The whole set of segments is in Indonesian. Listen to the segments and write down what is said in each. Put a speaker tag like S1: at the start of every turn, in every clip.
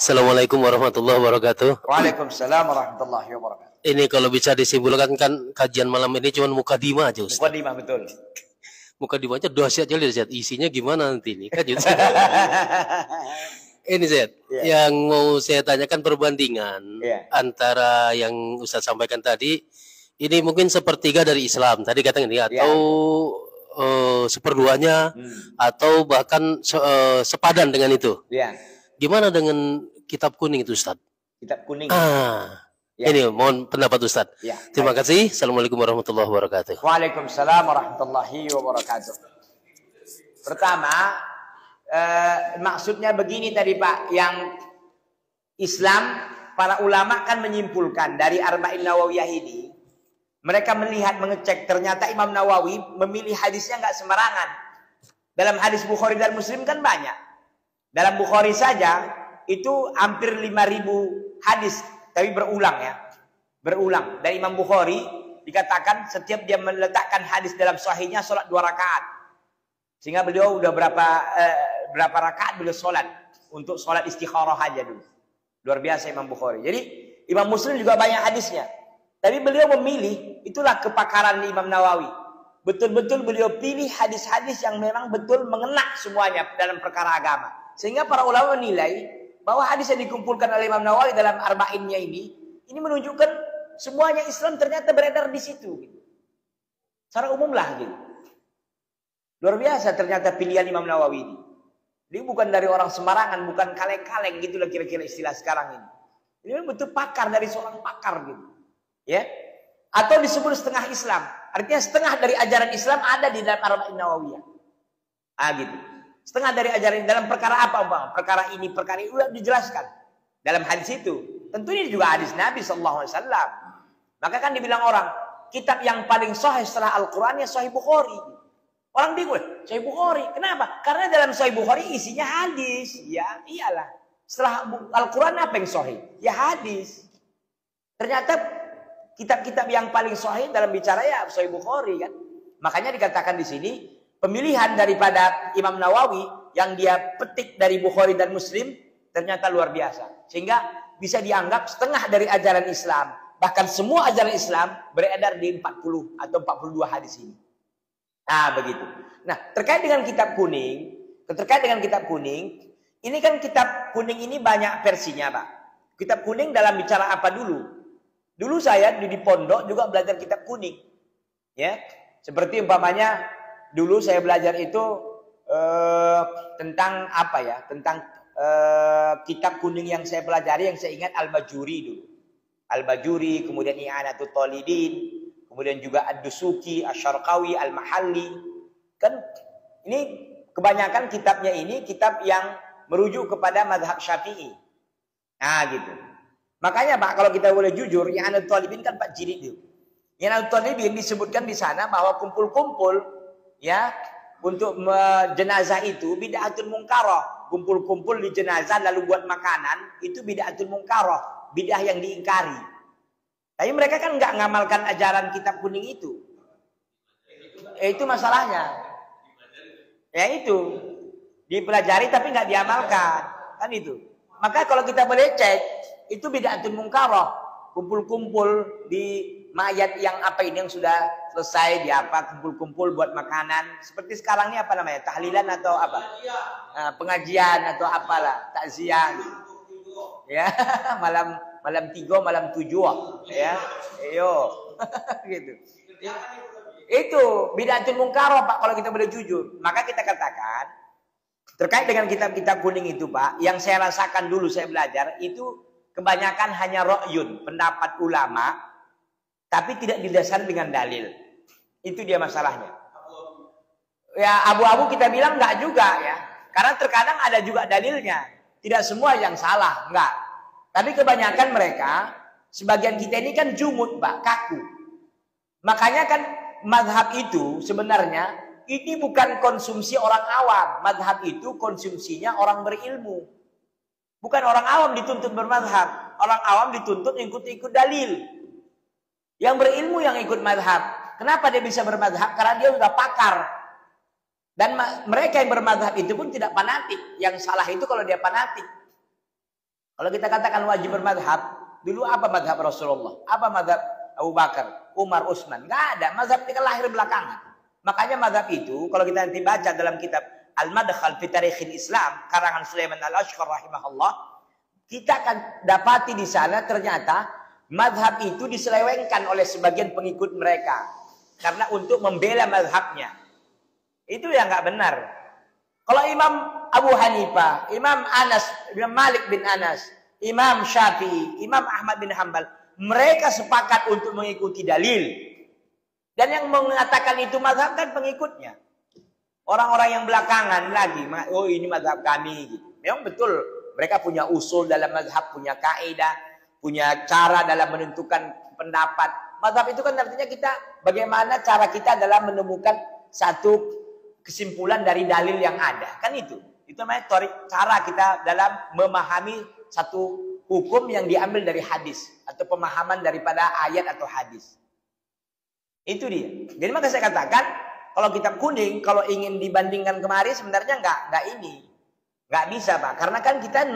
S1: Assalamualaikum warahmatullahi wabarakatuh.
S2: Waalaikumsalam warahmatullahi wabarakatuh.
S1: Ini kalau bisa disimpulkan kan kajian malam ini cuma mukadimah aja Ustaz.
S2: Mukadimah betul.
S1: Mukadimah aja dahsyat aja lihat isinya gimana nanti ini kan Ustaz. Ini Zed, yang mau saya tanyakan perbandingan antara yang Ustaz sampaikan tadi, ini mungkin sepertiga dari Islam tadi katanya ini atau seperduanya atau bahkan sepadan dengan itu. Gimana dengan kitab kuning itu Ustaz? Kitab kuning. Ini mohon pendapat Ustaz. Terima kasih. Assalamualaikum warahmatullahi wabarakatuh.
S2: Waalaikumsalam warahmatullahi wabarakatuh. Pertama, maksudnya begini tadi Pak, yang Islam, para ulama kan menyimpulkan dari Arba'in Nawawiyah ini, mereka melihat, mengecek, ternyata Imam Nawawi memilih hadisnya nggak sembarangan. Dalam hadis Bukhari dan Muslim kan banyak. Dalam Bukhari saja itu hampir 5.000 hadis, tapi berulang ya. Berulang. Dari Imam Bukhari dikatakan setiap dia meletakkan hadis dalam sahihnya sholat 2 rakaat. Sehingga beliau udah berapa rakaat beliau sholat. Untuk sholat istikharah aja dulu. Luar biasa Imam Bukhari. Jadi Imam Muslim juga banyak hadisnya. Tapi beliau memilih, itulah kepakaran Imam Nawawi. Betul-betul beliau pilih hadis-hadis yang memang betul mengena semuanya dalam perkara agama. Sehingga para ulama menilai bahwa hadis yang dikumpulkan oleh Imam Nawawi dalam Arba'innya ini menunjukkan semuanya Islam ternyata beredar di situ. Secara umum lah gitu. Luar biasa ternyata pilihan Imam Nawawi ini. Dia bukan dari orang sembarangan, bukan kaleng-kaleng gitulah kira-kira istilah sekarang ini. Ini betul pakar dari seorang pakar gitu. Ya. Atau disebut setengah Islam. Artinya setengah dari ajaran Islam ada di dalam Arba'in Nawawiyah. Gitu. Setengah dari ajaran dalam perkara apa Bang? Perkara ini udah dijelaskan dalam hadis itu. Tentu ini juga hadis Nabi SAW. Maka kan dibilang orang, kitab yang paling sahih setelah Al-Quran ya Sahih Bukhari. Orang bingung, Sahih Bukhari. Kenapa? Karena dalam Sahih Bukhari isinya hadis. Ya iyalah. Setelah Al-Quran apa yang sahih? Ya hadis. Ternyata kitab-kitab yang paling sahih dalam bicara ya Sahih Bukhari kan. Makanya dikatakan di sini, pemilihan daripada Imam Nawawi yang dia petik dari Bukhari dan Muslim ternyata luar biasa. Sehingga bisa dianggap setengah dari ajaran Islam. Bahkan semua ajaran Islam beredar di 40 atau 42 hadis ini. Nah begitu. Nah terkait dengan kitab kuning. Ini kan kitab kuning ini banyak versinya Pak. Kitab kuning dalam bicara apa dulu? Dulu saya di pondok juga belajar kitab kuning. Ya, seperti umpamanya dulu saya belajar itu tentang apa ya? Tentang kitab kuning yang saya pelajari, yang saya ingat Al-Bajuri dulu. Al-Bajuri, kemudian I'anatul Talibin, kemudian juga Ad-Dusuki, Asy-Syarqawi, Al-Mahalli. Kan ini kebanyakan kitabnya ini kitab yang merujuk kepada mazhab Syafi'i. Nah gitu. Makanya Pak, kalau kita boleh jujur, I'anatul Talibin kan Pak jilid itu. I'anatul Talibin disebutkan di sana bahwa kumpul-kumpul ya untuk jenazah itu bid'atul munkarah. Kumpul-kumpul di jenazah lalu buat makanan itu bid'atul munkarah, bid'ah yang diingkari. Tapi mereka kan nggak ngamalkan ajaran kitab kuning itu. Itu masalahnya. Ya itu dipelajari tapi nggak diamalkan, kan itu. Maka kalau kita boleh cek, itu bid'atul munkarah, kumpul-kumpul di mayat yang apa ini yang sudah selesai di apa, kumpul-kumpul buat makanan. Seperti sekarang ini apa namanya? Tahlilan atau apa? Pengajian atau apalah, takziah. Ya, malam 3, malam 7 ya. Ayo. Gitu. Itu bid'atul munkarah Pak kalau kita boleh jujur. Maka kita katakan terkait dengan kitab-kitab kuning itu Pak, yang saya rasakan dulu saya belajar itu kebanyakan hanya ra'yun, pendapat ulama, tapi tidak didasari dengan dalil. Itu dia masalahnya. Ya abu-abu kita bilang enggak juga ya. Karena terkadang ada juga dalilnya. Tidak semua yang salah, enggak. Tapi kebanyakan mereka, sebagian kita ini kan jumud Pak, kaku. Makanya kan mazhab itu sebenarnya ini bukan konsumsi orang awam. Mazhab itu konsumsinya orang berilmu. Bukan orang awam dituntut bermazhab. Orang awam dituntut ikut-ikut dalil. Yang berilmu yang ikut mazhab. Kenapa dia bisa bermazhab? Karena dia sudah pakar. Dan mereka yang bermazhab itu pun tidak fanatik. Yang salah itu kalau dia fanatik. Kalau kita katakan wajib bermadhab, dulu apa madhab Rasulullah? Apa madhab Abu Bakar, Umar, Utsman? Nggak ada. Mazhab itu kan lahir belakangan. Makanya mazhab itu, kalau kita nanti baca dalam kitab Al-Madkhal fi Tarikhil Islam, karangan Sulaiman Al-Ashqar rahimahullah, kita akan dapati di sana ternyata mazhab itu diselewengkan oleh sebagian pengikut mereka. Karena untuk membela mazhabnya. Itu yang nggak benar. Kalau Imam Abu Hanifah, Imam Anas, Imam Malik bin Anas, Imam Syafi'i, Imam Ahmad bin Hanbal, mereka sepakat untuk mengikuti dalil. Dan yang mengatakan itu mazhab kan pengikutnya. Orang-orang yang belakangan lagi, oh ini mazhab kami. Gitu. Memang betul, mereka punya usul dalam mazhab, punya kaidah, punya cara dalam menentukan pendapat. Mazhab itu kan artinya kita, bagaimana cara kita dalam menemukan satu kesimpulan dari dalil yang ada. Kan itu. Itu namanya cara kita dalam memahami satu hukum yang diambil dari hadis. Atau pemahaman daripada ayat atau hadis. Itu dia. Jadi maka saya katakan, kalau kitab kuning, kalau ingin dibandingkan kemarin sebenarnya nggak ini. Nggak bisa Pak. Karena kan kita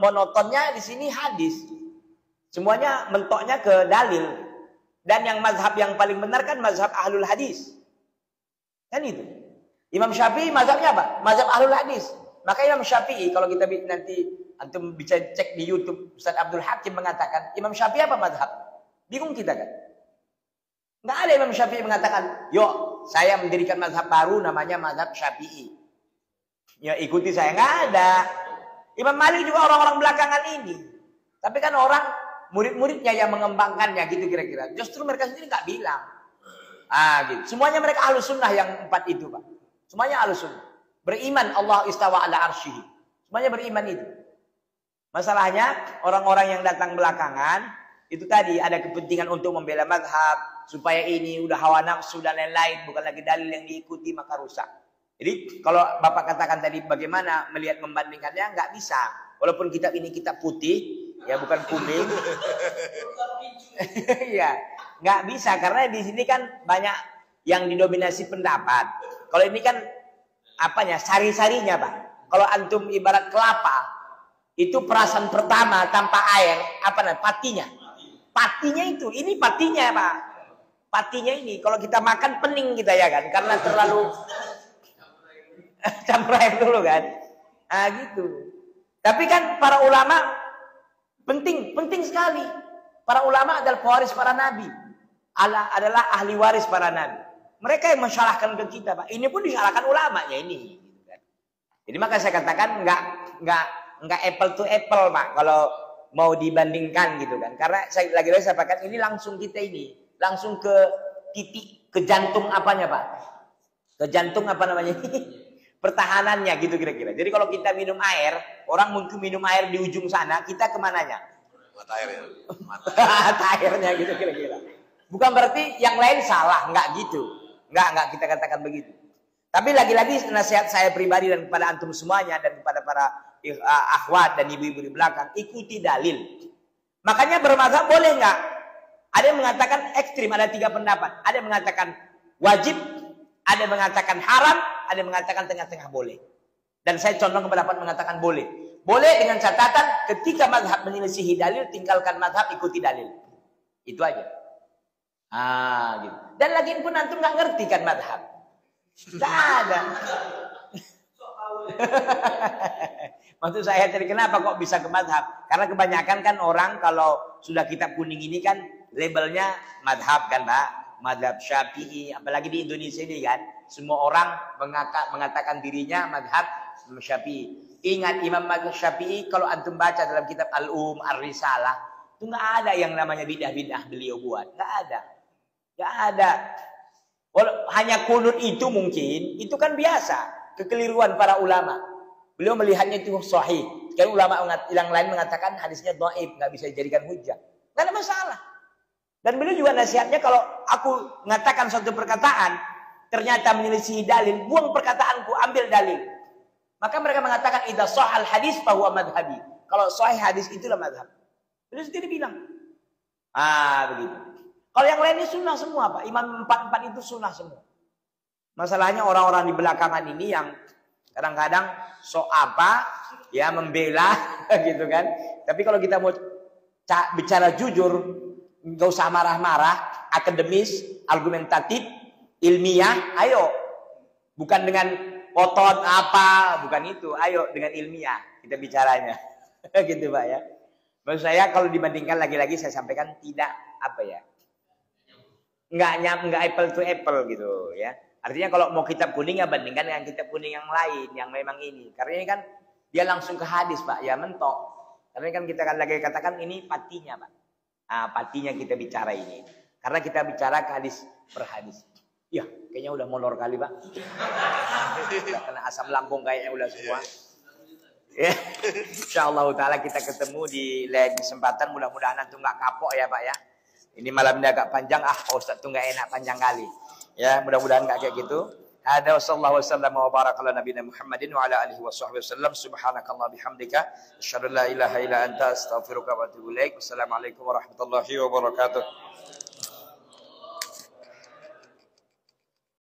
S2: monotonnya di sini hadis. Semuanya mentoknya ke dalil. Dan yang mazhab yang paling benar kan mazhab ahlul hadis. Kan itu. Imam Syafi'i mazhabnya apa? Mazhab ahlul hadis. Maka Imam Syafi'i kalau kita nanti antum bisa cek di YouTube, Ustaz Abdul Hakim mengatakan Imam Syafi'i apa mazhab? Bingung kita kan? Nggak ada Imam Syafi'i mengatakan, yuk saya mendirikan mazhab baru namanya mazhab Syafi'i. Ya ikuti saya. Nggak ada. Imam Malik juga orang-orang belakangan ini. Tapi kan orang murid-muridnya yang mengembangkannya gitu kira-kira. Justru mereka sendiri nggak bilang. Gitu. Semuanya mereka ahlus sunnah yang 4 itu Pak. Semuanya ahlus sunnah. Beriman Allah istawa ala arsyihi. Semuanya beriman itu. Masalahnya orang-orang yang datang belakangan itu tadi ada kepentingan untuk membela mazhab supaya ini udah hawa nafsu dan lain-lain, bukan lagi dalil yang diikuti maka rusak. Jadi kalau Bapak katakan tadi bagaimana melihat membandingkannya nggak bisa. Walaupun kitab ini kitab putih ya bukan kuning. Ya, nggak bisa karena di sini kan banyak yang didominasi pendapat. Kalau ini kan apanya? Sari-sarinya, Pak. Kalau antum ibarat kelapa, itu perasan pertama tanpa air, apa namanya? Patinya. Patinya itu, ini patinya, Pak. Patinya ini kalau kita makan pening kita ya kan, karena terlalu campur air dulu kan. Gitu. Tapi kan para ulama penting sekali. Para ulama adalah pewaris para nabi. Adalah ahli waris para nabi. Mereka yang mensyarahkan ke kita, Pak. Ini pun disyarahkan ulamanya ini. Jadi maka saya katakan nggak apple to apple, Pak. Kalau mau dibandingkan gitu kan. Karena lagi-lagi saya katakan ini langsung kita ini, langsung ke titik, ke jantung apanya, Pak? Ke jantung apa namanya? Pertahanannya gitu kira-kira. Jadi kalau kita minum air, orang mungkin minum air di ujung sana, kita kemananya?
S3: Mata air ya.
S2: Mata airnya gitu kira-kira. Bukan berarti yang lain salah, nggak gitu. Nggak kita katakan begitu. Tapi lagi-lagi nasihat saya pribadi dan kepada antum semuanya dan kepada para akhwat dan ibu-ibu di belakang, ikuti dalil. Makanya bermazhab boleh nggak? Ada yang mengatakan ekstrim, ada 3 pendapat. Ada yang mengatakan wajib, ada yang mengatakan haram, ada yang mengatakan tengah-tengah boleh. Dan saya condong ke pendapat mengatakan boleh. Boleh dengan catatan ketika mazhab menyelisihi dalil, tinggalkan mazhab, ikuti dalil. Itu aja. Gitu. Dan lagi pun antum nggak ngerti kan madhab, nggak ada. Maksud saya tadi kenapa kok bisa ke madhab? Karena kebanyakan kan orang kalau sudah kitab kuning ini kan labelnya madhab kan Pak, madhab Syafi'i. Apalagi di Indonesia ini kan semua orang mengatakan dirinya madhab Syafi'i. Ingat Imam Madhab Syafi'i kalau antum baca dalam kitab Al-Um, Ar-Risalah itu nggak ada yang namanya bidah-bidah beliau buat, nggak ada. Gak ada. Hanya kunut itu mungkin, itu kan biasa. Kekeliruan para ulama. Beliau melihatnya itu sahih. Sekarang ulama yang lain mengatakan hadisnya dhaif, nggak bisa dijadikan hujah. Nggak ada masalah. Dan beliau juga nasihatnya kalau aku mengatakan suatu perkataan, ternyata menyelisihi dalil, buang perkataanku, ambil dalil. Maka mereka mengatakan idza shahal hadis fahuwa madhhabi. Kalau sahih hadis itulah madhab. Beliau sendiri bilang. Begitu. Kalau yang lainnya sunnah semua, Pak. Imam 4 itu sunnah semua. Masalahnya orang-orang di belakangan ini yang kadang-kadang membela gitu kan. Tapi kalau kita mau bicara jujur, nggak usah marah-marah, akademis, argumentatif, ilmiah, ayo. Bukan dengan otot apa, bukan itu. Ayo dengan ilmiah kita bicaranya. Gitu Pak ya. Maksud saya kalau dibandingkan lagi-lagi saya sampaikan tidak apa ya. Enggak apple to apple gitu ya. Artinya kalau mau kitab kuning ya bandingkan dengan kitab kuning yang lain yang memang ini. Karena ini kan dia langsung ke hadis Pak, ya mentok. Karena kan kita kan lagi katakan ini patinya Pak. Nah, patinya kita bicara ini. Karena kita bicara ke hadis per hadis. Ya, kayaknya udah molor kali Pak. Udah kena asam lambung kayaknya udah semua. Ya, insyaallah taala kita ketemu di lain kesempatan. Mudah-mudahan antum nggak kapok ya Pak ya. Ini malamnya agak panjang, Pak Ustaz tuh nggak enak panjang kali. Ya, mudah-mudahan nggak kayak gitu. Ada sallallahu wasallam wa baraka ala nabiyina Muhammadin wa ala alihi washabbihi wasallam. Subhanakallah bihamdika asyhadu an la ilaha illa anta astaghfiruka wa atubu ilaik. Wassalamualaikum warahmatullahi wabarakatuh.